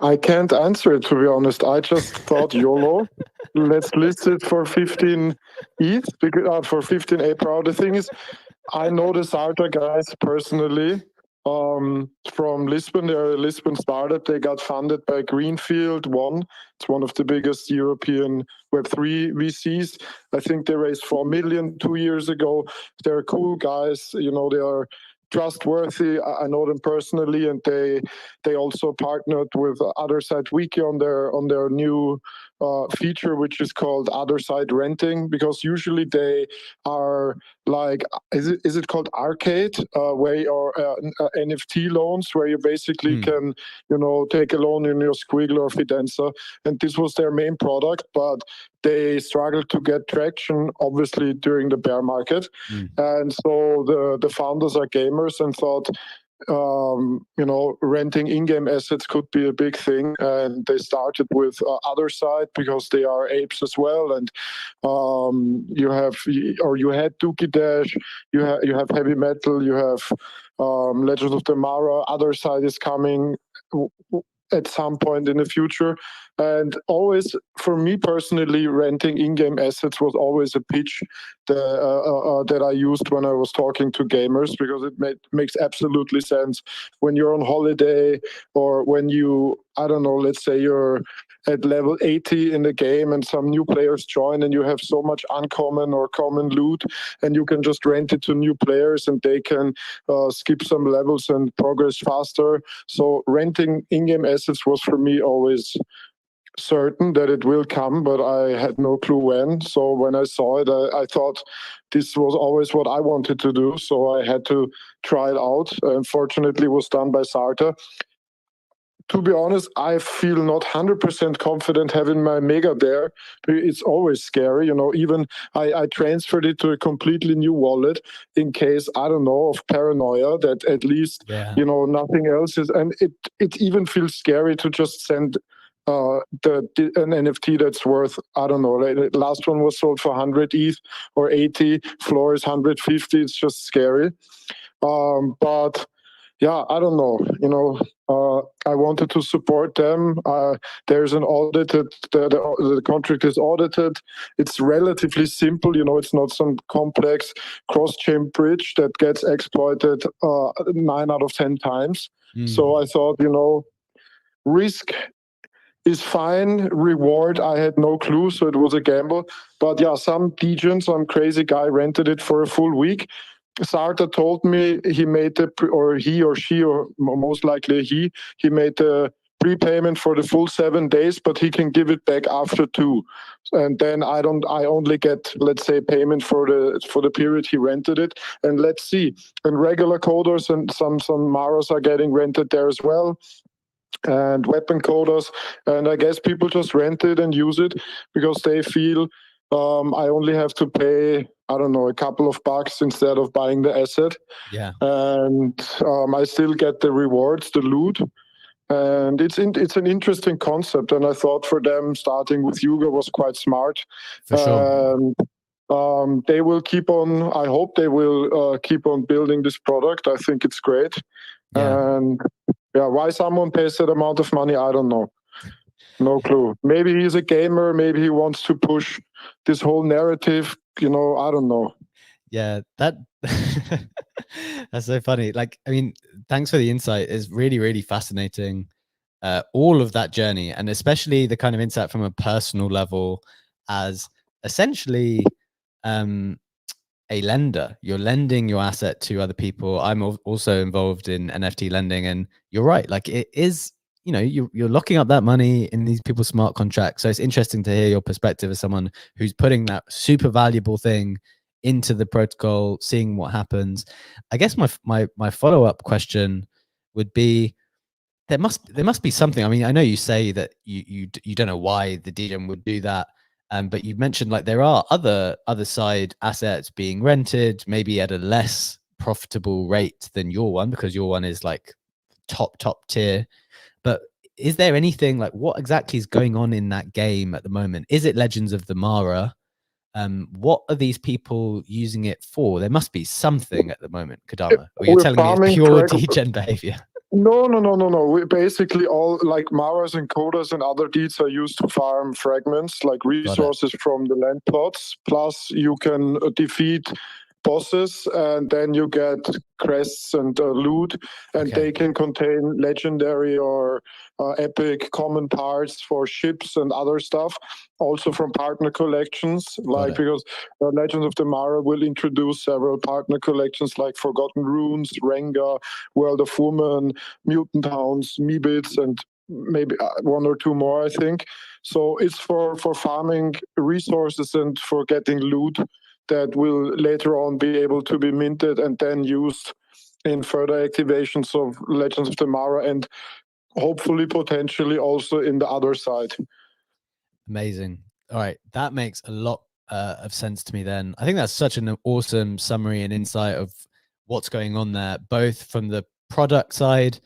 I can't answer it, to be honest. I just thought YOLO. Let's list it for 15 ETH, because, for 15 April. The thing is, I know the Zarta guys personally from Lisbon. They're a Lisbon startup. They got funded by Greenfield One. It's one of the biggest European Web3 VCs. I think they raised 4 million 2 years ago. They're cool guys. You know, they are trustworthy. I know them personally, and they also partnered with Other Side Wiki on their new feature, which is called Other Side Renting, because usually they are like, is it called Arcade, where or NFT loans, where you basically can, you know, take a loan in your Squiggle or Fidenza, and this was their main product, but they struggled to get traction, obviously, during the bear market. And so the founders are gamers and thought, you know, renting in-game assets could be a big thing, and they started with Other Side because they are apes as well. And you had Dookie Dash, you have Heavy Metal, you have Legends of the Mara. Other Side is coming at some point in the future. And always, for me personally, renting in-game assets was always a pitch that I used when I was talking to gamers, because it makes absolutely sense when you're on holiday, or when you, I don't know, let's say you're at level 80 in the game and some new players join, and you have so much uncommon or common loot, and you can just rent it to new players and they can skip some levels and progress faster. So renting in-game assets was for me always certain that it will come, but I had no clue when. So when I saw it, I thought this was always what I wanted to do. So I had to try it out. Unfortunately, it was done by Sarta. To be honest, I feel not 100% confident having my Mega there. It's always scary, even I transferred it to a completely new wallet in case, I don't know, of paranoia that at least, nothing else is. And it even feels scary to just send an NFT that's worth, I don't know, the last one was sold for 100 ETH or 80, floor is 150. It's just scary. But yeah, I don't know. I wanted to support them. There's an audit. The contract is audited. It's relatively simple. It's not some complex cross-chain bridge that gets exploited 9 out of 10 times. So I thought, risk is fine. Reward, I had no clue, so it was a gamble. But yeah, some degen, some crazy guy rented it for a full week. Sarta told me he made he or she, or most likely he made the prepayment for the full 7 days, but he can give it back after 2. And then I only get, let's say, payment for the period he rented it. And let's see. And regular coders and some Maras are getting rented there as well, and weapon coders. And I guess people just rent it and use it because they feel I only have to pay, I don't know, a couple of bucks instead of buying the asset. Yeah. And I still get the rewards, the loot. And it's an interesting concept. And I thought for them, starting with Yuga was quite smart. For sure. They will keep on, I hope they will keep on building this product. I think it's great. Yeah. And yeah, why someone pays that amount of money, I don't know. No clue. Maybe he's a gamer. Maybe he wants to push this whole narrative. I don't know. Yeah, that's so funny. Like, I mean, thanks for the insight. It's really, really fascinating. All of that journey, and especially the kind of insight from a personal level, as essentially a lender. You're lending your asset to other people. I'm also involved in NFT lending, and you're right. Like, it is, you're locking up that money in these people's smart contracts. So it's interesting to hear your perspective as someone who's putting that super valuable thing into the protocol, seeing what happens. I guess my follow-up question would be, there must be something. I mean, I know you say that you don't know why the degen would do that, but you mentioned like there are other side assets being rented, maybe at a less profitable rate than your one, because your one is like top tier. But is there anything, like, what exactly is going on in that game at the moment? Is it Legends of the Mara? What are these people using it for? There must be something at the moment, Kadama. Or you're telling me it's pure degen behavior? No. We basically all, like, Maras and Kodas and other deeds are used to farm fragments, like resources from the land plots. Plus, you can defeat bosses, and then you get crests and loot, and they can contain legendary or epic common parts for ships and other stuff, also from partner collections, like, because Legends of the Mara will introduce several partner collections like Forgotten Runes, Rengar, World of Woman, Mutant Hounds, Meebits, and maybe 1 or 2 more, I think. So it's for farming resources and for getting loot that will later on be able to be minted and then used in further activations of Legends of the Mara, and hopefully potentially also in the other side. Amazing. All right, that makes a lot of sense to me then. I think that's such an awesome summary and insight of what's going on there, both from the product side,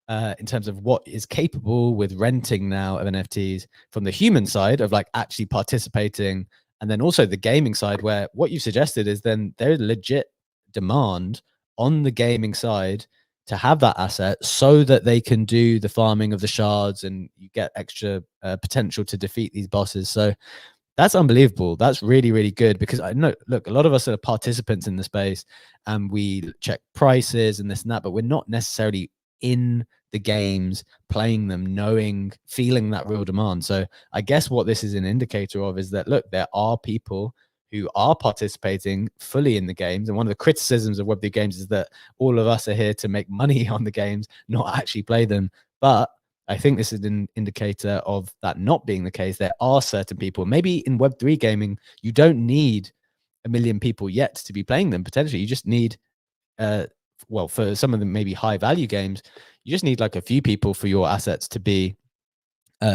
in terms of what is capable with renting now of NFTs, from the human side of like actually participating, and then also the gaming side, where what you suggested is then there's legit demand on the gaming side to have that asset so that they can do the farming of the shards and you get extra potential to defeat these bosses. So that's unbelievable. That's really, really good, because I know, look, a lot of us are participants in the space and we check prices and this and that, but we're not necessarily in the games, playing them, knowing, feeling that real demand. So I guess what this is an indicator of is that, look, there are people who are participating fully in the games. And one of the criticisms of Web3 games is that all of us are here to make money on the games, not actually play them. But I think this is an indicator of that not being the case. There are certain people, maybe in Web3 gaming, you don't need 1 million people yet to be playing them. Potentially, you just need, well, for some of them, maybe high value games, you just need like a few people for your assets to be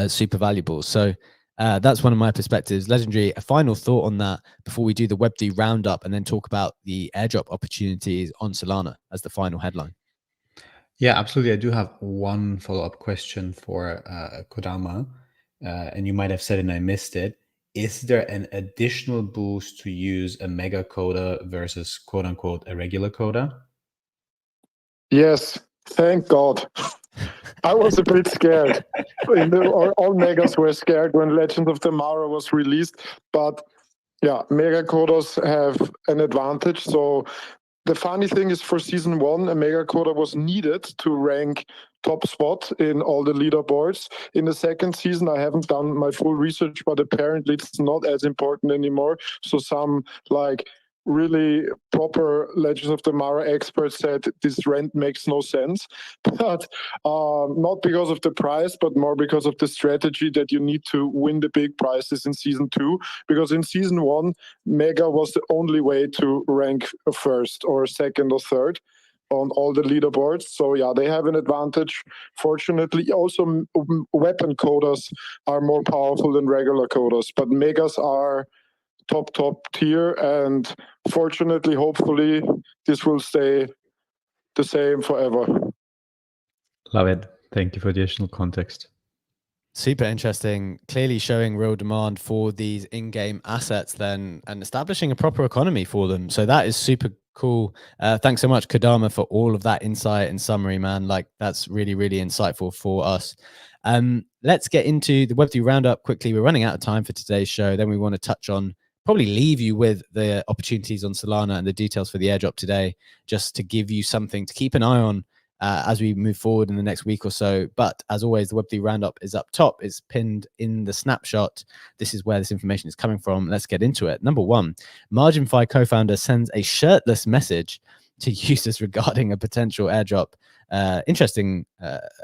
super valuable. So that's one of my perspectives. Legendary, a final thought on that before we do the Web3 roundup and then talk about the airdrop opportunities on Solana as the final headline. Yeah, absolutely. I do have one follow-up question for Kodama, and you might have said it and I missed it. Is there an additional boost to use a mega coda versus quote unquote a regular coda? Yes, thank God. I was a bit scared. All megas were scared when Legend of Tomorrow was released, but yeah, mega codas have an advantage. So the funny thing is, for season 1, a mega coda was needed to rank top spot in all the leaderboards. In the second season, I haven't done my full research, but apparently it's not as important anymore. So some like really proper Legends of Tomorrow experts said this rent makes no sense, but not because of the price, but more because of the strategy that you need to win the big prizes in season 2. Because in season 1, Mega was the only way to rank first or second or third on all the leaderboards. So yeah, they have an advantage. Fortunately, also weapon codas are more powerful than regular codas, but Megas are top tier, and fortunately, hopefully, this will stay the same forever. Love it. Thank you for the additional context. Super interesting. Clearly showing real demand for these in-game assets then, and establishing a proper economy for them. So that is super cool. Thanks so much, Kodama, for all of that insight and summary, man. Like, that's really, really insightful for us. Let's get into the Web3 roundup quickly. We're running out of time for today's show. Then we want to touch on, probably leave you with the opportunities on Solana and the details for the airdrop today, just to give you something to keep an eye on as we move forward in the next week or so. But as always, the Web3 roundup is up top. It's pinned in the snapshot. This is where this information is coming from. Let's get into it. Number 1, MarginFi co-founder sends a shirtless message to users regarding a potential airdrop. Interesting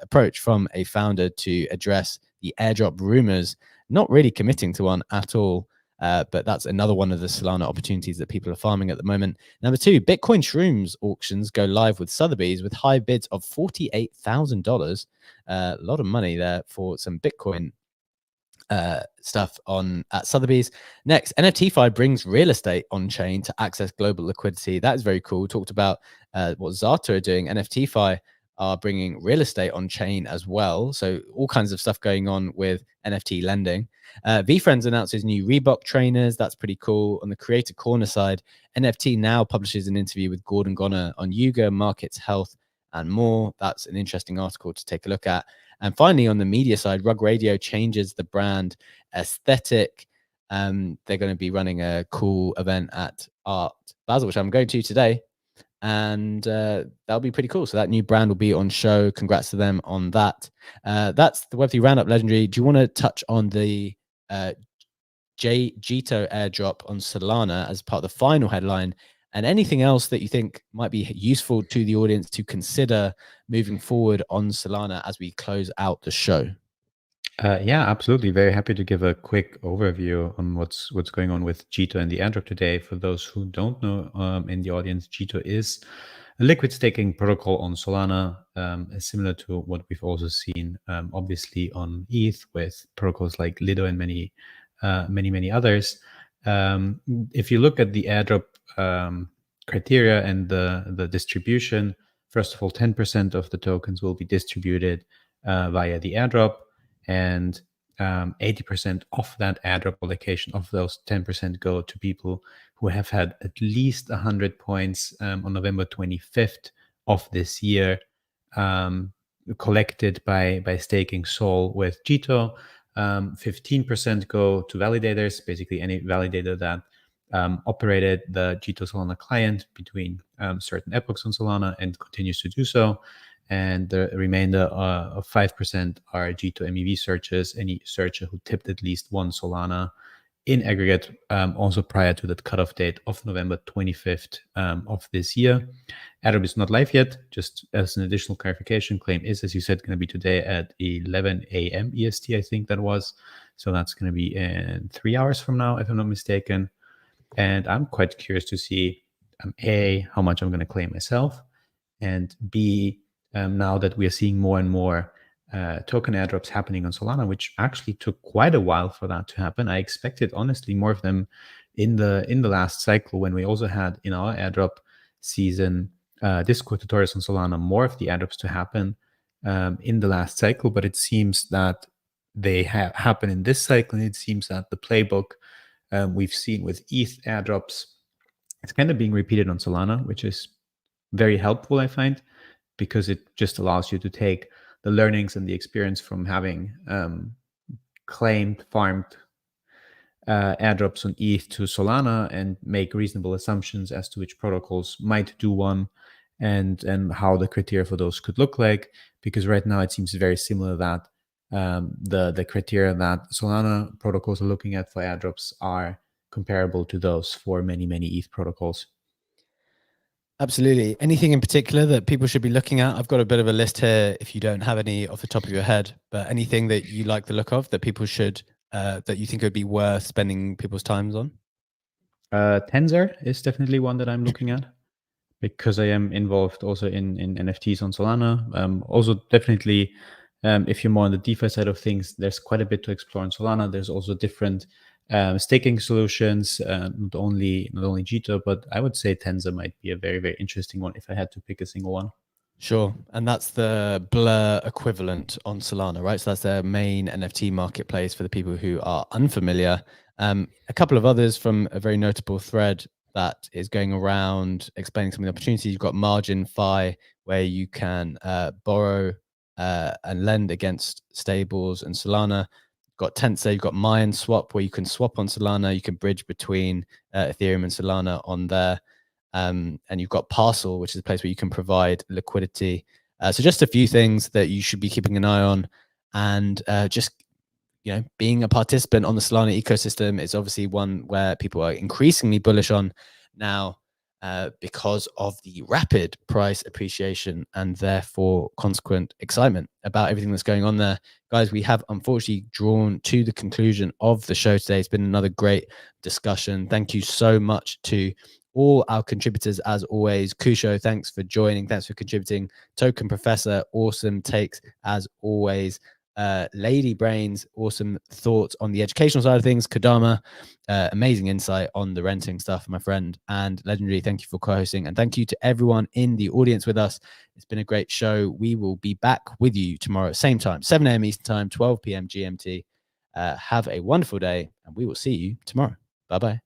approach from a founder to address the airdrop rumors, not really committing to one at all. But that's another one of the Solana opportunities that people are farming at the moment. Number 2, Bitcoin Shrooms auctions go live with Sotheby's with high bids of $48,000. A lot of money there for some Bitcoin stuff at Sotheby's. Next, NFTFi brings real estate on chain to access global liquidity. That is very cool. Talked about what Zata are doing. NFTFi are bringing real estate on chain as well. So all kinds of stuff going on with NFT lending. VFriends announces new Reebok trainers. That's pretty cool. On the creator corner side, NFT Now publishes an interview with Gordon Gonner on Yuga, markets, health, and more. That's an interesting article to take a look at. And finally, on the media side, Rug Radio changes the brand aesthetic. They're going to be running a cool event at Art Basel, which I'm going to today. And that'll be pretty cool. So that new brand will be on show. Congrats to them on that. That's the Web3 roundup. Legendary, do you want to touch on the Jito airdrop on Solana as part of the final headline, and anything else that you think might be useful to the audience to consider moving forward on Solana as we close out the show? Yeah, absolutely. Very happy to give a quick overview on what's going on with Jito and the airdrop today. For those who don't know in the audience, Jito is a liquid staking protocol on Solana, similar to what we've also seen, obviously, on ETH with protocols like Lido and many others. If you look at the airdrop criteria and the distribution, first of all, 10% of the tokens will be distributed via the airdrop, and 80% of that airdrop allocation of those 10% go to people who have had at least 100 points on November 25th of this year collected by staking Sol with Jito. 15% go to validators, basically any validator that operated the Jito Solana client between certain epochs on Solana and continues to do so. And the remainder of 5% are Jito MEV searches, any searcher who tipped at least one Solana in aggregate, also prior to that cutoff date of November 25th of this year. Airdrop is not live yet. Just as an additional clarification, claim is, as you said, going to be today at 11 a.m. EST, I think that was. So that's going to be in 3 hours from now, if I'm not mistaken. And I'm quite curious to see, A, how much I'm going to claim myself, and B, now that we are seeing more and more token airdrops happening on Solana, which actually took quite a while for that to happen. I expected, honestly, more of them in the last cycle, when we also had in our airdrop season Discord tutorials on Solana, more of the airdrops to happen in the last cycle. But it seems that they happen in this cycle, and it seems that the playbook we've seen with ETH airdrops, it's kind of being repeated on Solana, which is very helpful, I find, because it just allows you to take the learnings and the experience from having claimed, farmed airdrops on ETH to Solana and make reasonable assumptions as to which protocols might do one, and how the criteria for those could look like. Because right now it seems very similar that the criteria that Solana protocols are looking at for airdrops are comparable to those for many ETH protocols. Absolutely. Anything in particular that people should be looking at? I've got a bit of a list here if you don't have any off the top of your head, but anything that you like the look of that people should, that you think would be worth spending people's times on? Tensor is definitely one that I'm looking at, because I am involved also in NFTs on Solana. Also, definitely, if you're more on the DeFi side of things, there's quite a bit to explore on Solana. There's also different staking solutions, not only Jito, but I would say Tensor might be a very interesting one if I had to pick a single one. Sure. And that's the Blur equivalent on Solana, right? So that's their main NFT marketplace for the people who are unfamiliar. A couple of others from a very notable thread that is going around explaining some of the opportunities. You've got Margin Fi, where you can borrow and lend against stables and Solana. You've got Tensor, you've got Mayan Swap, where you can swap on Solana. You can bridge between Ethereum and Solana on there. And you've got Parcel, which is a place where you can provide liquidity. So just a few things that you should be keeping an eye on. And just, being a participant on the Solana ecosystem is obviously one where people are increasingly bullish on now, because of the rapid price appreciation and therefore consequent excitement about everything that's going on there. Guys, we have unfortunately drawn to the conclusion of the show today. It's been another great discussion. Thank you so much to all our contributors, as always. Kusho, thanks for joining. Thanks for contributing. Token Professor, awesome takes, as always. Lady Brains, awesome thoughts on the educational side of things. Kodama, amazing insight on the renting stuff, my friend. And Legendary, thank you for co-hosting. And thank you to everyone in the audience with us. It's been a great show. We will be back with you tomorrow, same time, 7 a.m. Eastern Time, 12 p.m. GMT. Have a wonderful day, and we will see you tomorrow. Bye-bye.